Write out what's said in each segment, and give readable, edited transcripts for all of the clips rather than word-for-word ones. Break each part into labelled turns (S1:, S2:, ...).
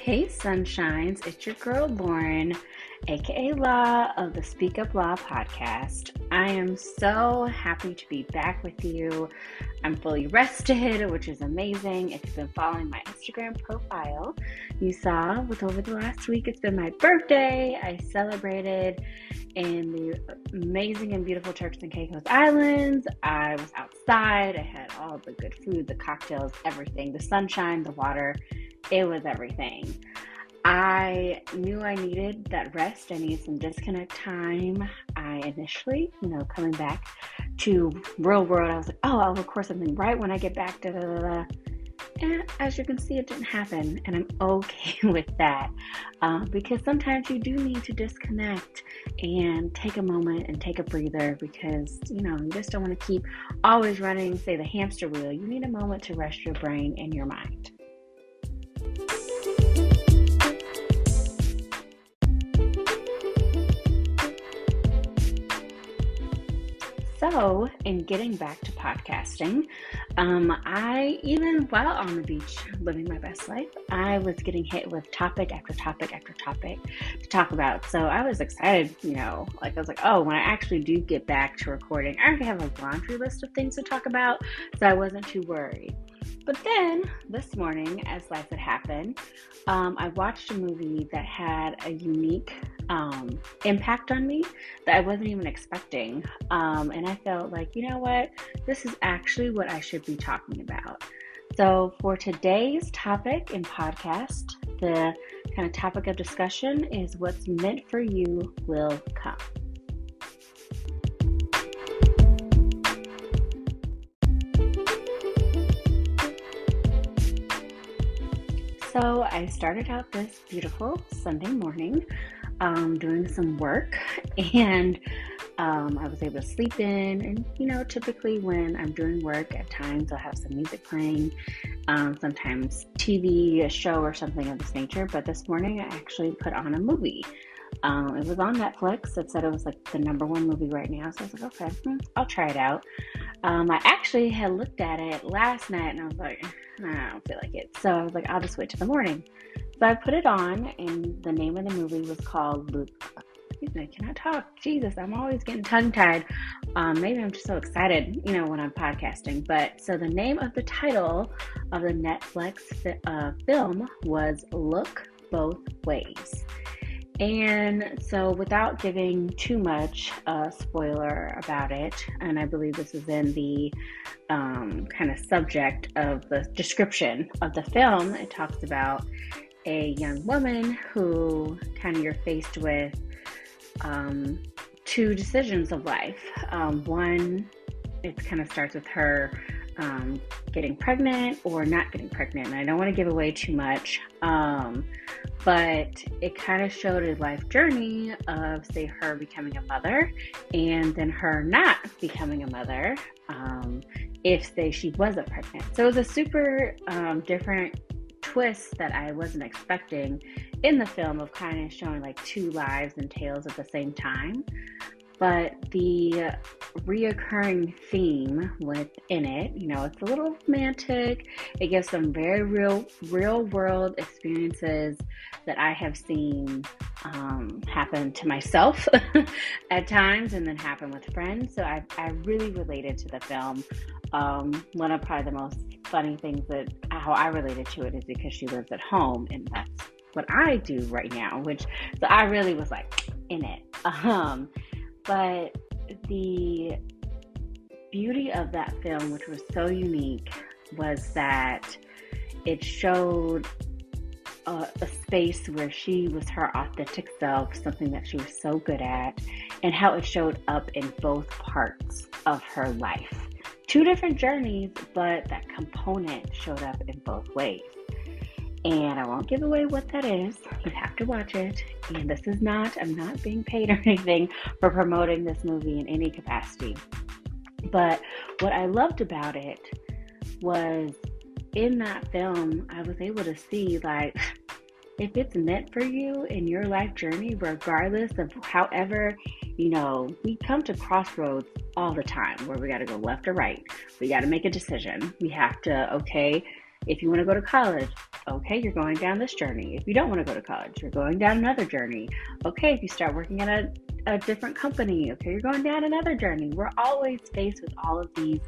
S1: Hey Sunshines, it's your girl Lauren, aka Law of the Speak Up Law podcast. I am so happy to be back with you. I'm fully rested, which is amazing. If you've been following my Instagram profile, you saw over the last week it's been my birthday. I celebrated in the amazing and beautiful Turks and Caicos Islands. I was outside. I had all the good food, the cocktails, everything, the sunshine, the water. It was everything. I knew I needed that rest. I needed some disconnect time. I initially, coming back to real world, I was like, oh, I'll record something right when I get back, da da da da. And as you can see, it didn't happen. And I'm okay with that because sometimes you do need to disconnect and take a moment and take a breather because, you just don't want to keep always running, say, the hamster wheel. You need a moment to rest your brain and your mind. So, in getting back to podcasting, while on the beach living my best life, I was getting hit with topic after topic after topic to talk about. So I was excited, I was like, oh, when I actually do get back to recording, I already have a laundry list of things to talk about, so I wasn't too worried. But then this morning, as life had happened, I watched a movie that had a unique impact on me that I wasn't even expecting. And I felt like, you know what? This is actually what I should be talking about. So for today's topic in podcast, the kind of topic of discussion is what's meant for you will come. So I started out this beautiful Sunday morning doing some work, and I was able to sleep in. And, typically when I'm doing work, at times I'll have some music playing, sometimes TV, a show or something of this nature. But this morning I actually put on a movie. It was on Netflix. It said it was like the number one movie right now. So I was like, okay, I'll try it out. I actually had looked at it last night and I was like, I don't feel like it. So I was like, I'll just wait till the morning. So I put it on, and the name of the movie was called Excuse me, I cannot talk. Jesus, I'm always getting tongue-tied. Maybe I'm just so excited, when I'm podcasting. But so the name of the title of the Netflix film was Look Both Ways. And so without giving too much spoiler about it, and I believe this is in the kind of subject of the description of the film, it talks about a young woman who kind of you're faced with two decisions of life. One, it kind of starts with her getting pregnant or not getting pregnant. And I don't want to give away too much, but it kind of showed a life journey of, say, her becoming a mother and then her not becoming a mother if, say, she wasn't pregnant. So it was a super different twist that I wasn't expecting in the film of kind of showing like two lives and tales at the same time. But the reoccurring theme within it, it's a little romantic. It gives some very real world experiences that I have seen happen to myself at times and then happen with friends. So I really related to the film. One of probably the most funny things that how I related to it is because she lives at home, and that's what I do right now, so I really was like in it. But the beauty of that film, which was so unique, was that it showed a space where she was her authentic self, something that she was so good at, and how it showed up in both parts of her life. Two different journeys, but that component showed up in both ways. And I won't give away what that is. You have to watch it. And I'm not being paid or anything for promoting this movie in any capacity. But what I loved about it was in that film, I was able to see like, if it's meant for you in your life journey, regardless of however, we come to crossroads all the time where we got to go left or right. We got to make a decision. We have to, if you want to go to college, Okay, you're going down this journey. If you don't want to go to college, you're going down another journey. Okay, if you start working at a different company, okay, you're going down another journey. We're always faced with all of these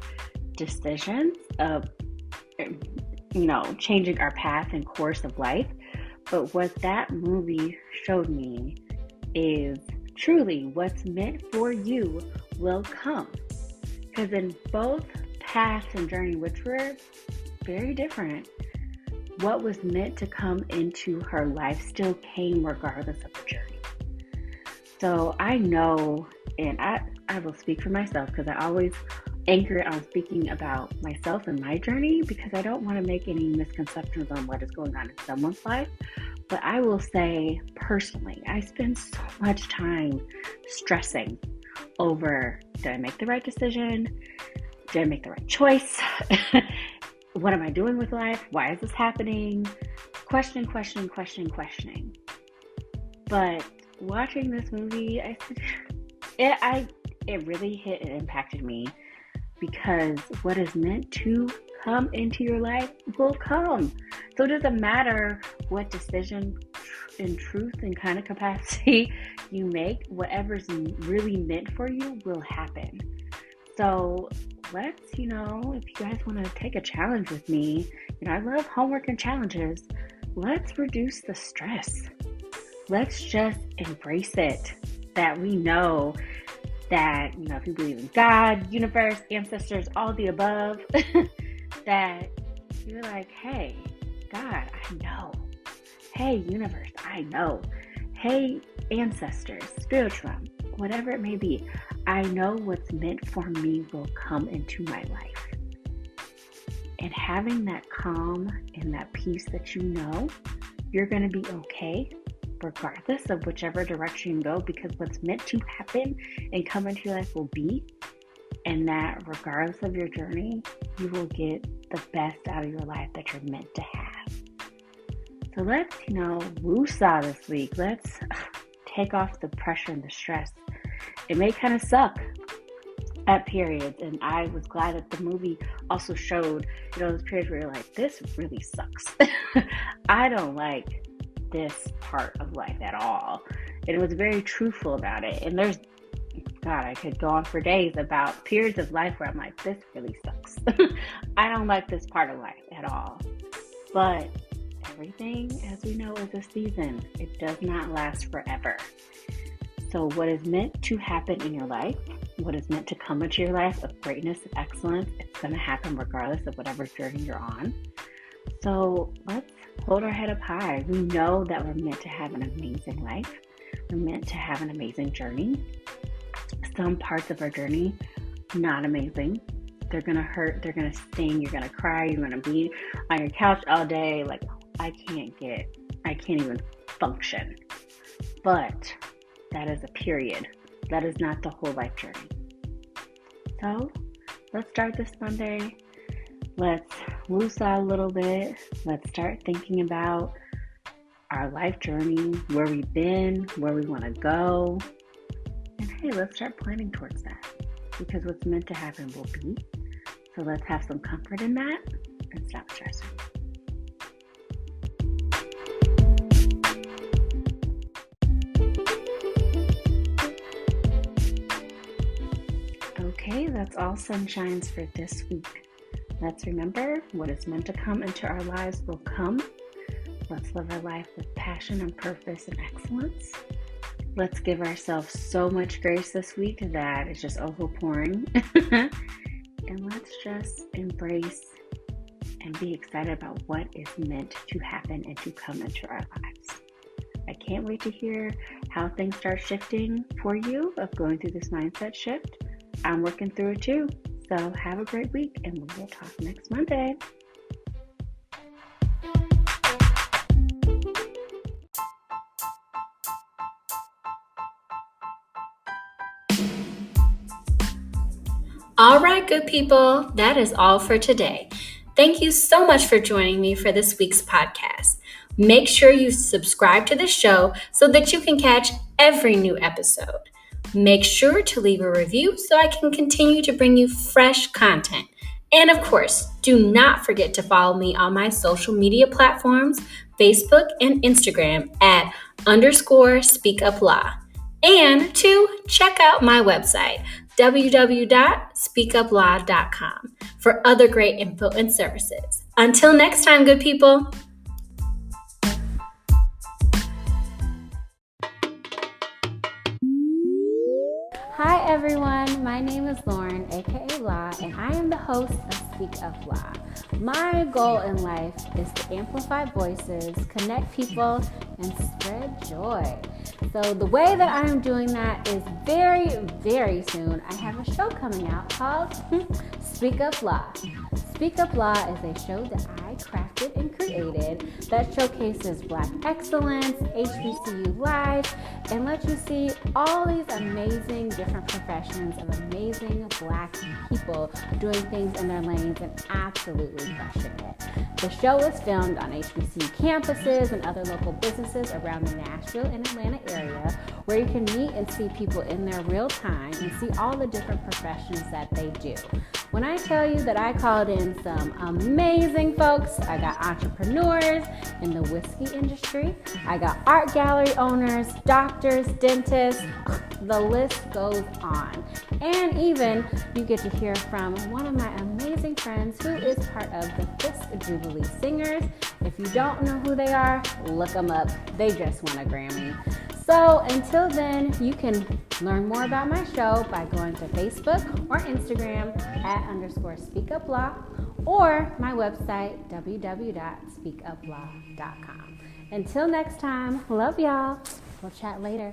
S1: decisions of, changing our path and course of life. But what that movie showed me is truly what's meant for you will come. Because in both paths and journey, which were very different, what was meant to come into her life still came regardless of the journey. So I know, and I will speak for myself because I always anchor it on speaking about myself and my journey, because I don't want to make any misconceptions on what is going on in someone's life. But I will say personally, I spend so much time stressing over, did I make the right decision? Did I make the right choice? What am I doing with life? Why is this happening? Questioning. But watching this movie, it really hit and impacted me, because what is meant to come into your life will come. So it doesn't matter what decision in truth and kind of capacity you make, whatever's really meant for you will happen. So let's, if you guys want to take a challenge with me, I love homework and challenges. Let's reduce the stress. Let's just embrace it, that we know that, if you believe in God, universe, ancestors, all the above, that you're like, hey, God, I know. Hey, universe, I know. Hey, ancestors, spiritual, whatever it may be, I know what's meant for me will come into my life. And having that calm and that peace that you're going to be okay, regardless of whichever direction you go, because what's meant to happen and come into your life will be, and that regardless of your journey, you will get the best out of your life that you're meant to have. So let's, woosah this week. Let's take off the pressure and the stress. It may kind of suck at periods, and I was glad that the movie also showed, those periods where you're like, this really sucks. I don't like this part of life at all. And it was very truthful about it. And I could go on for days about periods of life where I'm like, this really sucks. I don't like this part of life at all. But everything, as we know, is a season. It does not last forever. So what is meant to happen in your life, what is meant to come into your life of greatness and excellence, it's going to happen regardless of whatever journey you're on. So let's hold our head up high. We know that we're meant to have an amazing life. We're meant to have an amazing journey. Some parts of our journey, not amazing. They're going to hurt. They're going to sting. You're going to cry. You're going to be on your couch all day. Like, I can't even function. But that is a period. That is not the whole life journey. So let's start this Monday. Let's woosah a little bit. Let's start thinking about our life journey, where we've been, where we want to go. And hey, let's start planning towards that, because what's meant to happen will be. So let's have some comfort in that and stop stressing. Okay, that's all sunshines for this week. Let's remember, what is meant to come into our lives will come. Let's live our life with passion and purpose and excellence. Let's give ourselves so much grace this week that it's just overpouring. And let's just embrace and be excited about what is meant to happen and to come into our lives. I can't wait to hear how things start shifting for you, of going through this mindset shift. I'm working through it too. So have a great week, and we will talk next Monday.
S2: All right, good people, that is all for today. Thank you so much for joining me for this week's podcast. Make sure you subscribe to the show so that you can catch every new episode. Make sure to leave a review so I can continue to bring you fresh content. And of course, do not forget to follow me on my social media platforms, Facebook and Instagram at _speakuplaw. And to check out my website, www.speakuplaw.com, for other great info and services. Until next time, good people. Hi everyone, my name is Lauren, aka Law, and I am the host of Speak Up Law. My goal in life is to amplify voices, connect people, and spread joy. So the way that I am doing that is very, very soon. I have a show coming out called Speak Up Law. Speak Up Law is a show that I crafted and created that showcases Black excellence, HBCU life, and lets you see all these amazing different professions of amazing Black people doing things in their lanes and absolutely crushing it. The show is filmed on HBCU campuses and other local businesses around the Nashville and Atlanta area, where you can meet and see people in their real time and see all the different professions that they do. When I tell you that I called in some amazing folks, I got entrepreneurs in the whiskey industry, I got art gallery owners, doctors, dentists, the list goes on. And even you get to hear from one of my amazing friends who is part of the Fisk Jubilee Singers. If you don't know who they are, look them up. They just won a Grammy. So until then, you can learn more about my show by going to Facebook or Instagram at _speakuplaw or my website, www.speakuplaw.com. Until next time, love y'all. We'll chat later.